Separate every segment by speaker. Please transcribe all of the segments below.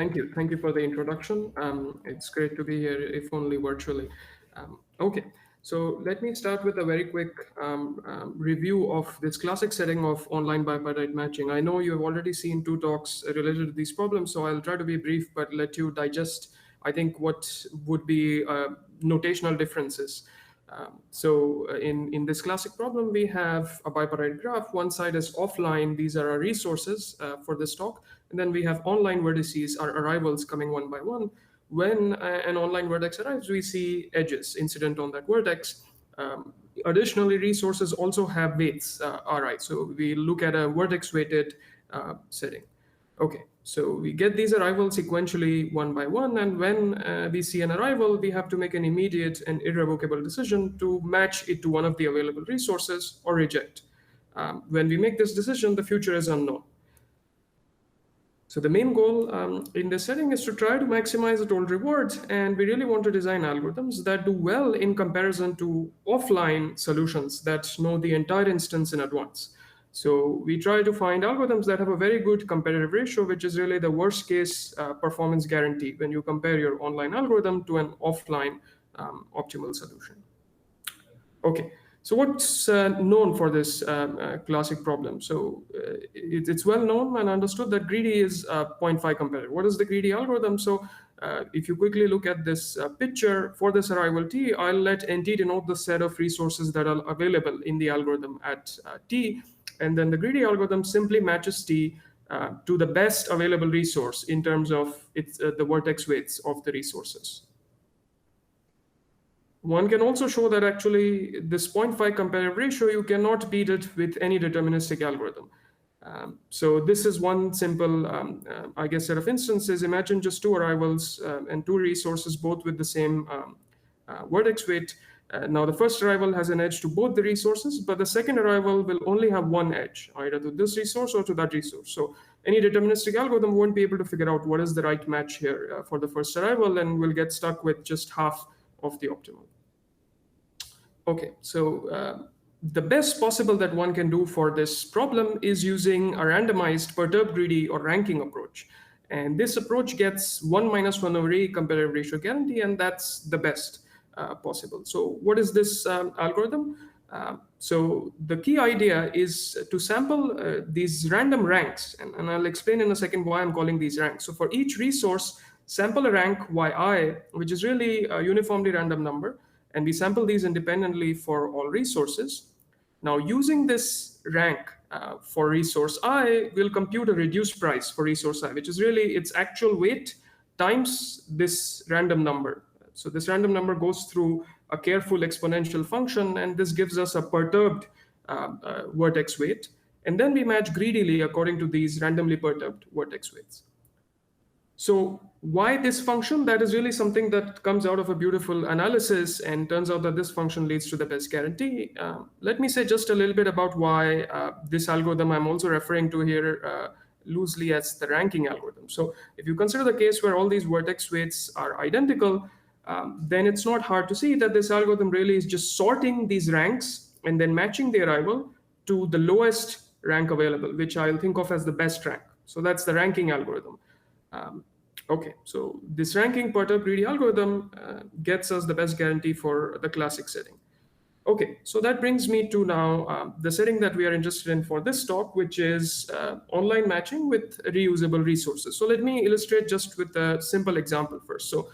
Speaker 1: Thank you for the introduction. It's great to be here, if only virtually. Okay, so let me start with a very quick review of this classic setting of online bipartite matching. I know you have already seen two talks related to these problems, so I'll try to be brief, but let you digest, I think, what would be notational differences. In this classic problem, we have a bipartite graph. One side is offline. These are our resources for this talk. And then we have online vertices, our arrivals coming one by one. When an online vertex arrives, we see edges incident on that vertex. Additionally, resources also have weights, Ri. So we look at a vertex weighted setting. Okay, so we get these arrivals sequentially one by one, and when we see an arrival, we have to make an immediate and irrevocable decision to match it to one of the available resources or reject. When we make this decision, the future is unknown. So the main goal in this setting is to try to maximize the total rewards, and we really want to design algorithms that do well in comparison to offline solutions that know the entire instance in advance. So we try to find algorithms that have a very good competitive ratio, which is really the worst case performance guarantee when you compare your online algorithm to an offline optimal solution. Okay. So what's known for this classic problem? So it's well known and understood that greedy is 0.5 competitive. What is the greedy algorithm? So if you quickly look at this picture for this arrival t, I'll let nt denote the set of resources that are available in the algorithm at t. And then the greedy algorithm simply matches t to the best available resource in terms of the vertex weights of the resources. One can also show that actually this 0.5 comparative ratio, you cannot beat it with any deterministic algorithm. So this is one simple, I guess, set of instances. Imagine just two arrivals and two resources, both with the same vertex weight. Now the first arrival has an edge to both the resources, but the second arrival will only have one edge, either to this resource or to that resource. So any deterministic algorithm won't be able to figure out what is the right match here for the first arrival, and will get stuck with just half of the optimal. Okay, so the best possible that one can do for this problem is using a randomized perturbed greedy or ranking approach. And this approach gets 1 minus 1 over A comparative ratio guarantee, and that's the best possible. So what is this algorithm? So the key idea is to sample these random ranks, and I'll explain in a second why I'm calling these ranks. So for each resource, sample a rank yi, which is really a uniformly random number, and we sample these independently for all resources. Now, using this rank for resource I, we'll compute a reduced price for resource I, which is really its actual weight times this random number. So this random number goes through a careful exponential function, and this gives us a perturbed vertex weight. And then we match greedily according to these randomly perturbed vertex weights. So why this function? That is really something that comes out of a beautiful analysis, and turns out that this function leads to the best guarantee. Let me say just a little bit about why this algorithm I'm also referring to here loosely as the ranking algorithm. So if you consider the case where all these vertex weights are identical, then it's not hard to see that this algorithm really is just sorting these ranks and then matching the arrival to the lowest rank available, which I'll think of as the best rank. So that's the ranking algorithm. Okay, so this ranking perturbed greedy algorithm gets us the best guarantee for the classic setting. Okay, so that brings me to now the setting that we are interested in for this talk, which is online matching with reusable resources. So let me illustrate just with a simple example first. So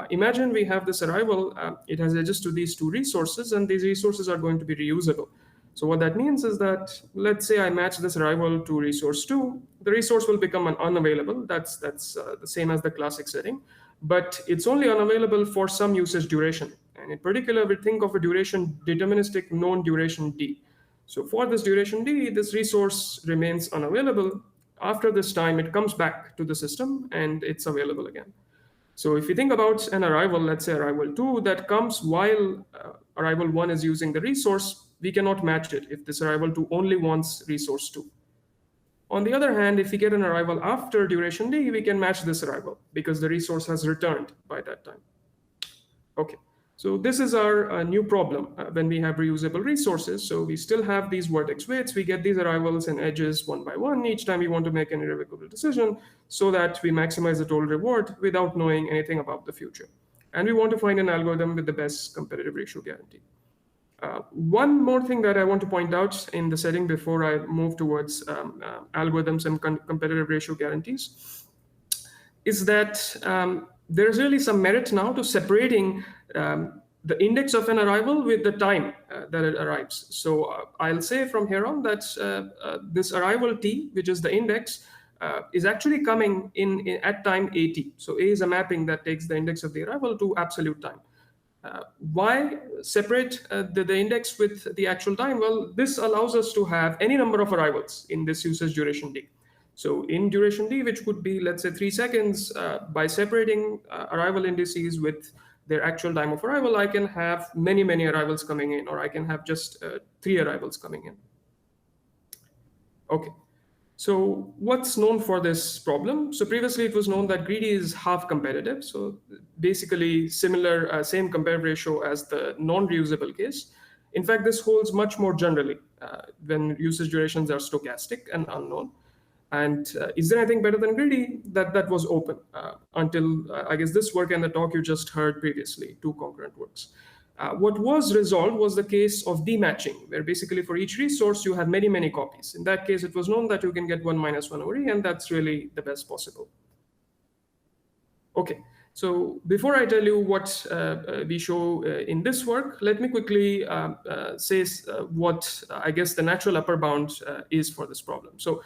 Speaker 1: imagine we have this arrival, it has edges to these two resources, and these resources are going to be reusable. So what that means is that, let's say I match this arrival to resource 2, the resource will become an unavailable. That's the same as the classic setting, but it's only unavailable for some usage duration. And in particular, we think of a duration deterministic known duration d. So for this duration d, this resource remains unavailable. After this time, it comes back to the system and it's available again. So if you think about an arrival, let's say arrival 2, that comes while arrival 1 is using the resource, we cannot match it if this arrival 2 only wants resource 2. On the other hand, if we get an arrival after duration d, we can match this arrival because the resource has returned by that time. Okay, So this is our new problem when we have reusable resources. So we still have these vertex weights. We get these arrivals and edges one by one each time we want to make an irrevocable decision so that we maximize the total reward without knowing anything about the future. And we want to find an algorithm with the best competitive ratio guarantee. One more thing that I want to point out in the setting before I move towards algorithms and competitive ratio guarantees is that there is really some merit now to separating the index of an arrival with the time that it arrives. So I'll say from here on that this arrival t, which is the index, is actually coming in at time at. So a is a mapping that takes the index of the arrival to absolute time. Why separate the index with the actual time? Well, this allows us to have any number of arrivals in this usage duration d. So in duration d, which could be, let's say, 3 seconds, by separating arrival indices with their actual time of arrival, I can have many, many arrivals coming in, or I can have just 3 arrivals coming in. Okay. So what's known for this problem? So previously it was known that greedy is half competitive. So basically similar, same competitive ratio as the non-reusable case. In fact, this holds much more generally when usage durations are stochastic and unknown. And is there anything better than greedy? That was open until I guess this work and the talk you just heard previously, 2 concurrent works. What was resolved was the case of dematching, where basically for each resource you have many, many copies. In that case, it was known that you can get 1 minus 1 over e, and that's really the best possible. Okay, so before I tell you what we show in this work, let me quickly say what I guess the natural upper bound is for this problem. So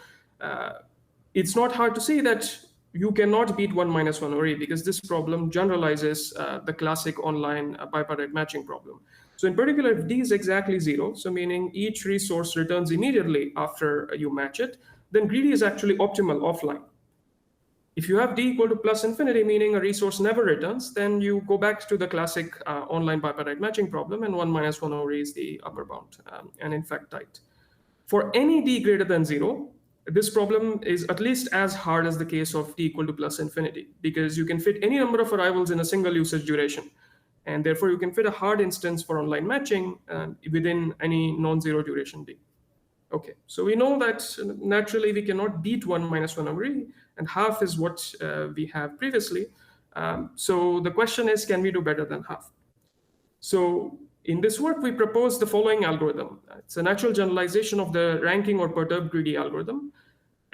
Speaker 1: it's not hard to see that you cannot beat 1 minus 1 over e, because this problem generalizes the classic online bipartite matching problem. So in particular, if d is exactly 0, so meaning each resource returns immediately after you match it, then greedy is actually optimal offline. If you have d equal to plus infinity, meaning a resource never returns, then you go back to the classic online bipartite matching problem, and 1 minus 1 over e is the upper bound, and in fact tight. For any d greater than 0, this problem is at least as hard as the case of d equal to plus infinity, because you can fit any number of arrivals in a single usage duration. And therefore, you can fit a hard instance for online matching within any non-zero duration d. Okay, so we know that naturally we cannot beat 1 minus 1 over e, and half is what we have previously. So the question is, can we do better than half? So in this work, we propose the following algorithm. It's a natural generalization of the ranking or perturbed greedy algorithm.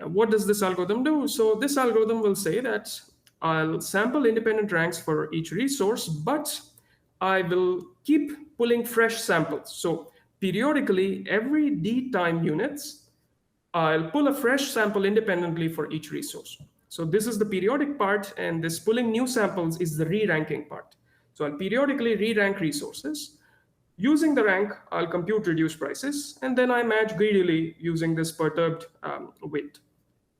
Speaker 1: What does this algorithm do? So this algorithm will say that I'll sample independent ranks for each resource, but I will keep pulling fresh samples. So periodically, every d time units, I'll pull a fresh sample independently for each resource. So this is the periodic part, and this pulling new samples is the re-ranking part. So I'll periodically re-rank resources. Using the rank, I'll compute reduced prices, and then I match greedily using this perturbed weight.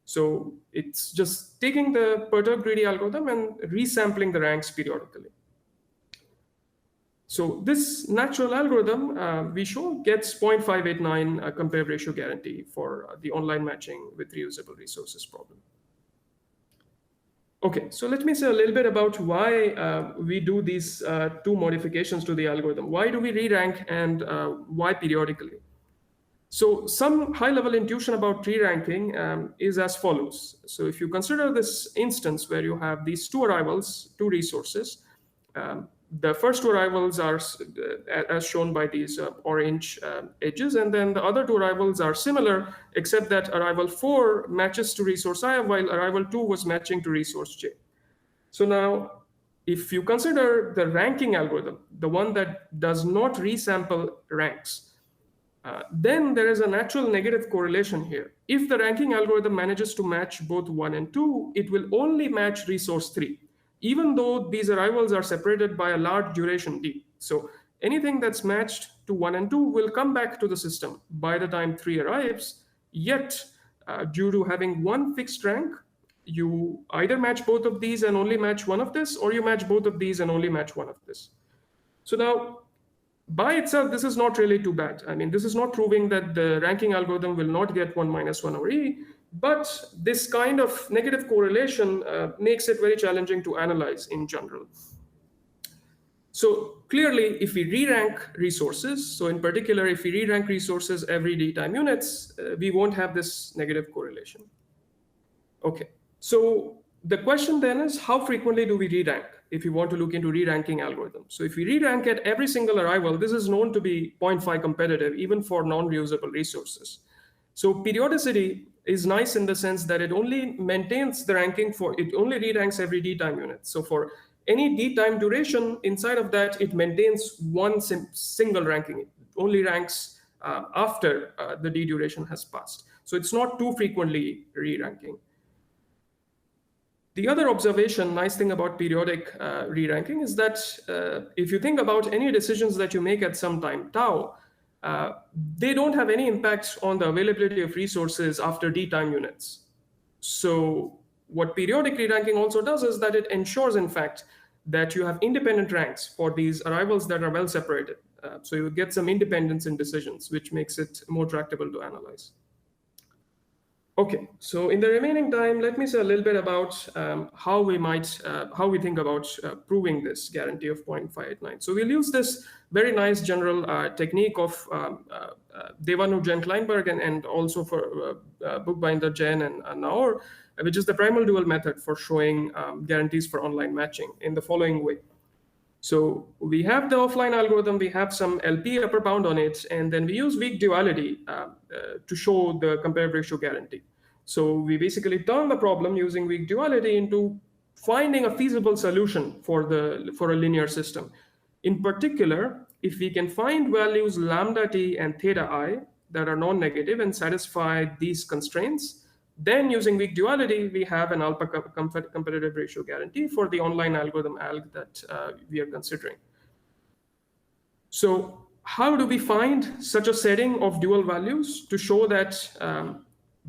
Speaker 1: So it's just taking the perturbed greedy algorithm and resampling the ranks periodically. So this natural algorithm, we show, gets 0.589 comparative ratio guarantee for the online matching with reusable resources problem. Okay, so let me say a little bit about why we do these 2 modifications to the algorithm. Why do we re-rank, and why periodically? So some high-level intuition about re-ranking is as follows. So if you consider this instance where you have these 2 arrivals, 2 resources, the first 2 arrivals are as shown by these orange edges, and then the other 2 arrivals are similar, except that arrival 4 matches to resource I, while arrival 2 was matching to resource J. So now, if you consider the ranking algorithm, the one that does not resample ranks, then there is a natural negative correlation here. If the ranking algorithm manages to match both 1 and 2, it will only match resource 3. Even though these arrivals are separated by a large duration d. So anything that's matched to 1 and 2 will come back to the system by the time 3 arrives, yet due to having 1 fixed rank, you either match both of these and only match one of this, or you match both of these and only match one of this. So now, by itself, this is not really too bad. I mean, this is not proving that the ranking algorithm will not get 1 minus 1 over e, but this kind of negative correlation makes it very challenging to analyze in general. So clearly, if we re-rank resources, so in particular, if we re-rank resources every d time units, we won't have this negative correlation. Okay, so the question then is, how frequently do we re-rank if you want to look into re-ranking algorithms? So if we re-rank at every single arrival, this is known to be 0.5 competitive, even for non-reusable resources. So periodicity is nice in the sense that it only maintains the ranking it only re-ranks every d time unit. So for any d time duration, inside of that, it maintains one single ranking. It only ranks after the d duration has passed. So it's not too frequently re-ranking. The other observation, nice thing about periodic re-ranking is that if you think about any decisions that you make at some time tau, they don't have any impact on the availability of resources after d time units. So what periodic re-ranking also does is that it ensures, in fact, that you have independent ranks for these arrivals that are well separated. So you get some independence in decisions, which makes it more tractable to analyze. Okay, so in the remaining time, let me say a little bit about how we think about proving this guarantee of 0.589. So we'll use this very nice general technique of Devanu, Jen Kleinberg, and also for bookbinder Jen and Naor, which is the primal dual method for showing guarantees for online matching in the following way. So we have the offline algorithm, we have some LP upper bound on it, and then we use weak duality to show the comparative ratio guarantee. So we basically turn the problem using weak duality into finding a feasible solution for a linear system. In particular, if we can find values lambda t and theta I that are non-negative and satisfy these constraints, then using weak duality, we have an alpha competitive ratio guarantee for the online algorithm ALG that we are considering. So how do we find such a setting of dual values to show that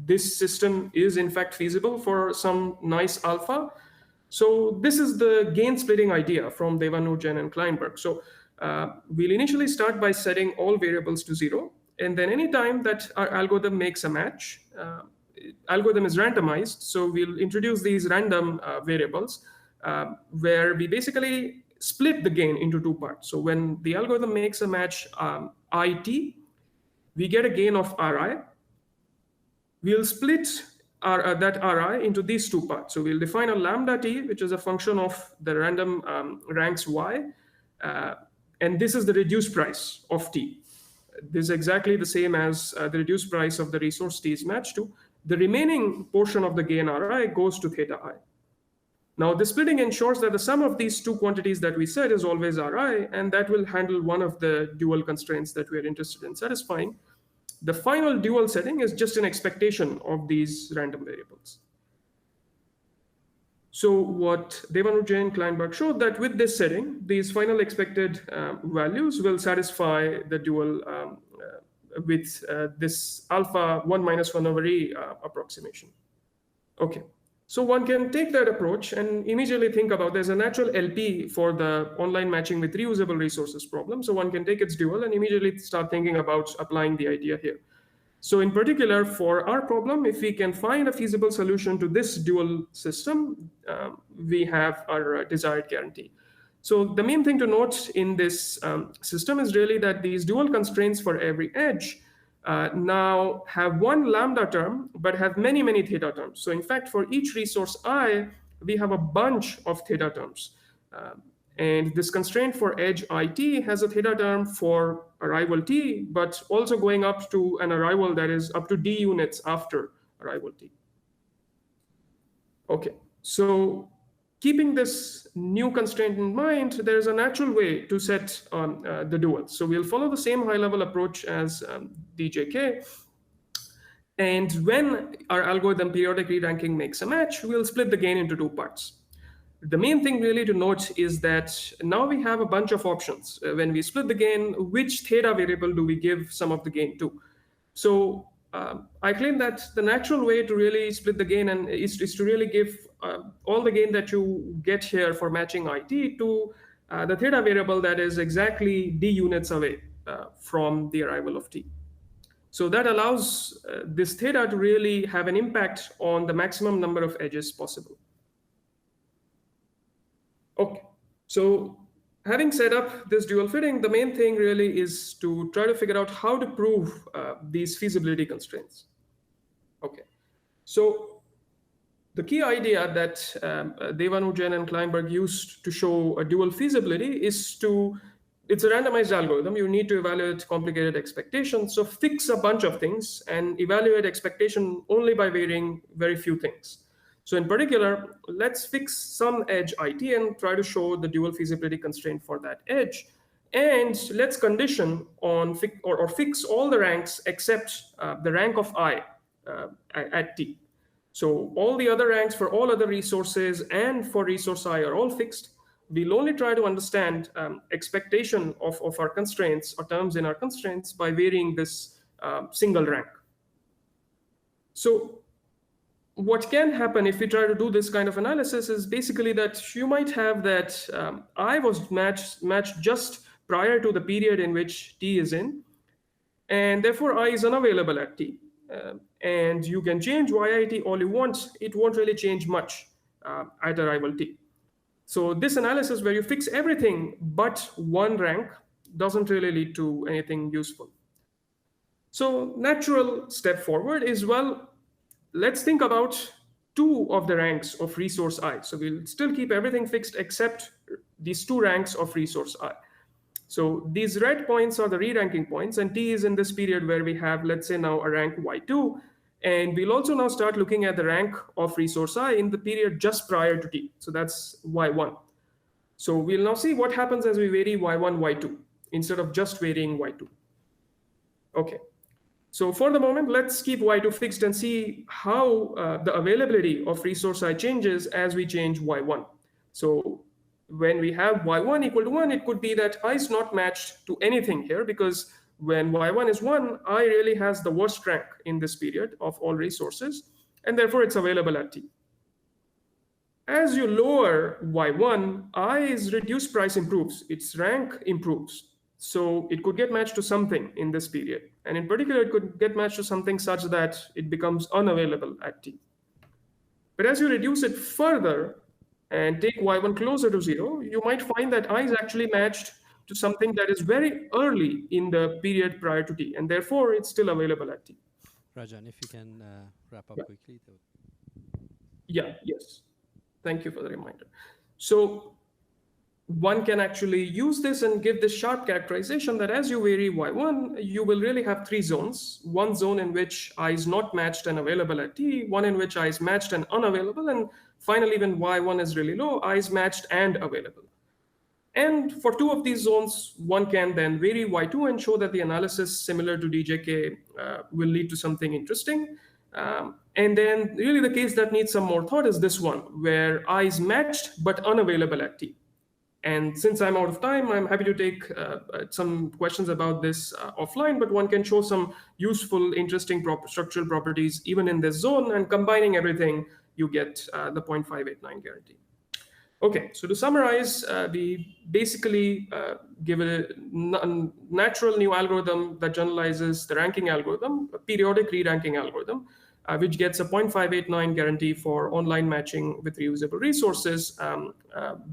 Speaker 1: this system is in fact feasible for some nice alpha? So this is the gain splitting idea from Devanu, Jen, and Kleinberg. So we'll initially start by setting all variables to 0. And then anytime that our algorithm makes a match, algorithm is randomized, so we'll introduce these random variables where we basically split the gain into two parts. So when the algorithm makes a match IT, we get a gain of RI. We'll split that RI into these two parts. So we'll define a lambda t, which is a function of the random ranks y, and this is the reduced price of t. This is exactly the same as the reduced price of the resource t is matched to. The remaining portion of the gain Ri goes to theta I. Now, the splitting ensures that the sum of these two quantities that we set is always Ri, and that will handle one of the dual constraints that we are interested in satisfying. The final dual setting is just an expectation of these random variables. So what Devanu, Jen, Kleinberg showed that with this setting, these final expected values will satisfy the dual with this alpha 1 minus 1 over E approximation. Okay, so one can take that approach and immediately think about there's a natural LP for the online matching with reusable resources problem. So one can take its dual and immediately start thinking about applying the idea here. So in particular, for our problem, if we can find a feasible solution to this dual system, we have our desired guarantee. So the main thing to note in this system is really that these dual constraints for every edge now have one lambda term, but have many, many theta terms. So in fact, for each resource I, we have a bunch of theta terms. And this constraint for edge IT has a theta term for arrival t, but also going up to an arrival that is up to d units after arrival t. Okay, so keeping this new constraint in mind, there's a natural way to set the dual. So we'll follow the same high-level approach as DJK. And when our algorithm periodic re-ranking makes a match, we'll split the gain into two parts. The main thing really to note is that now we have a bunch of options. When we split the gain, which theta variable do we give some of the gain to? So I claim that the natural way to really split the gain is to really give all the gain that you get here for matching IT to the theta variable that is exactly d units away from the arrival of t. So that allows this theta to really have an impact on the maximum number of edges possible. Okay, so having set up this dual fitting, the main thing really is to try to figure out how to prove these feasibility constraints. Okay, so the key idea that Udwani and Kleinberg used to show a dual feasibility is it's a randomized algorithm. You need to evaluate complicated expectations. So fix a bunch of things and evaluate expectation only by varying very few things. So in particular, let's fix some edge IT and try to show the dual feasibility constraint for that edge. And let's condition on or fix all the ranks except the rank of I at T. So all the other ranks for all other resources and for resource I are all fixed. We'll only try to understand expectation of our constraints or terms in our constraints by varying this single rank. So what can happen if we try to do this kind of analysis is basically that you might have that I was matched just prior to the period in which T is in, and therefore I is unavailable at T. And you can change YIT all you want, it won't really change much at arrival T. So this analysis where you fix everything but one rank doesn't really lead to anything useful. So natural step forward is, well, let's think about two of the ranks of resource I. So we'll still keep everything fixed except these two ranks of resource I. So these red points are the re-ranking points, and T is in this period where we have, let's say now, a rank Y2. And we'll also now start looking at the rank of resource I in the period just prior to T. So that's Y1. So we'll now see what happens as we vary Y1, Y2, instead of just varying Y2. Okay. So for the moment, let's keep Y2 fixed and see how the availability of resource I changes as we change Y1. So when we have Y1 equal to 1, it could be that I is not matched to anything here, because when Y1 is 1, I really has the worst rank in this period of all resources, and therefore it's available at T. As you lower Y1, I's reduced price improves, its rank improves. So it could get matched to something in this period. And in particular, it could get matched to something such that it becomes unavailable at T. But as you reduce it further and take Y1 closer to 0, you might find that I is actually matched to something that is very early in the period prior to T, and therefore it's still available at T.
Speaker 2: Rajan, if you can wrap up quickly.
Speaker 1: Yeah, yes. Thank you for the reminder. So one can actually use this and give this sharp characterization that as you vary Y1, you will really have three zones. One zone in which I is not matched and available at T, one in which I is matched and unavailable, and finally when Y1 is really low, I is matched and available. And for two of these zones, one can then vary Y2 and show that the analysis similar to DJK will lead to something interesting. And then really the case that needs some more thought is this one, where I is matched but unavailable at T. And since I'm out of time, I'm happy to take some questions about this offline, but one can show some useful, interesting structural properties even in this zone, and combining everything, you get the 0.589 guarantee. Okay, so to summarize, we basically give a natural new algorithm that generalizes the ranking algorithm, a periodic re-ranking algorithm, which gets a 0.589 guarantee for online matching with reusable resources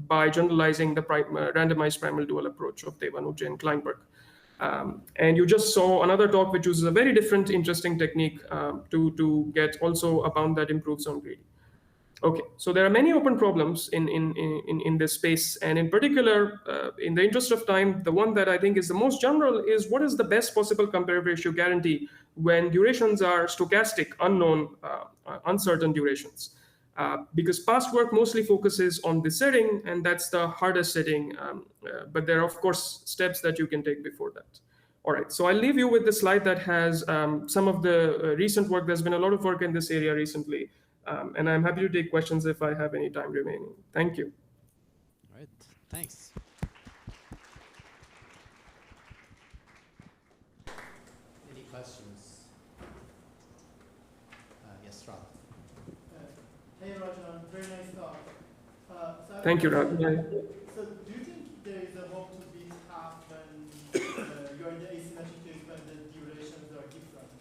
Speaker 1: by generalizing the randomized primal dual approach of Udwani and Kleinberg. And you just saw another talk which uses a very different, interesting technique to get also a bound that improves on greedy. Okay, so there are many open problems in this space, and in particular, in the interest of time, the one that I think is the most general is what is the best possible comparative ratio guarantee when durations are stochastic, unknown, uncertain durations. Because past work mostly focuses on this setting, and that's the hardest setting, but there are, of course, steps that you can take before that. All right, so I'll leave you with the slide that has some of the recent work. There's been a lot of work in this area recently. And I'm happy to take questions if I have any time remaining. Thank you.
Speaker 2: All right, thanks. Any questions? Yes, Rob.
Speaker 3: Hey, Rajan, very nice talk.
Speaker 1: Thank you, Rajan.
Speaker 3: So do you think there is a hope to beat half when you're in the asymmetric case when the durations are different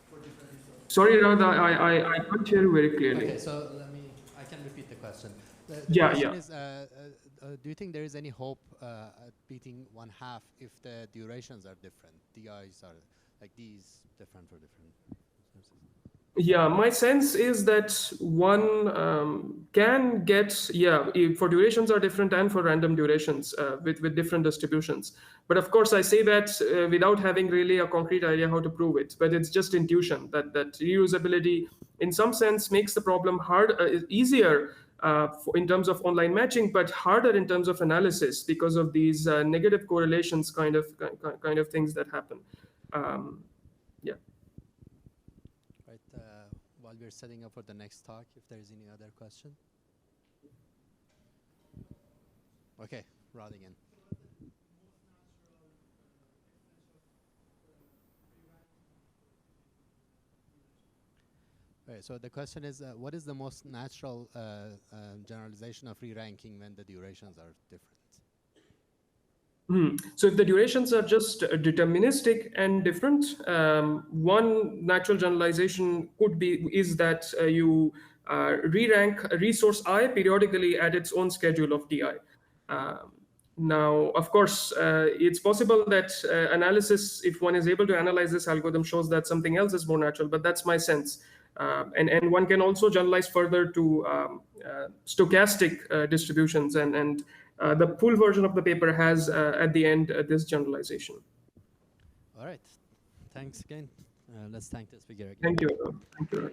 Speaker 3: for different resources?
Speaker 1: Sorry, Rad, I can't hear you very clearly.
Speaker 2: Okay, so I can repeat the question. The
Speaker 1: Yeah,
Speaker 2: question
Speaker 1: yeah.
Speaker 2: is, do you think there is any hope at beating 1/2 if the durations are different? DIs are like these different for different sources.
Speaker 1: Yeah, my sense is that one can get, for durations are different and for random durations with different distributions. But of course, I say that without having really a concrete idea how to prove it. But it's just intuition that reusability, in some sense, makes the problem easier in terms of online matching, but harder in terms of analysis because of these negative correlations kind of things that happen. Yeah.
Speaker 2: Right. While we're setting up for the next talk, if there is any other question. Okay, Rod again. Right, so the question is, what is the most natural generalization of re-ranking when the durations are different?
Speaker 1: So if the durations are just deterministic and different, one natural generalization is that you re-rank a resource I periodically at its own schedule of DI. Now, of course, it's possible that analysis, if one is able to analyze this algorithm, shows that something else is more natural, but that's my sense. And one can also generalize further to stochastic distributions, and the full version of the paper has at the end this generalization.
Speaker 2: All right, thanks again. Let's thank the speaker again.
Speaker 1: Thank you. Thank you.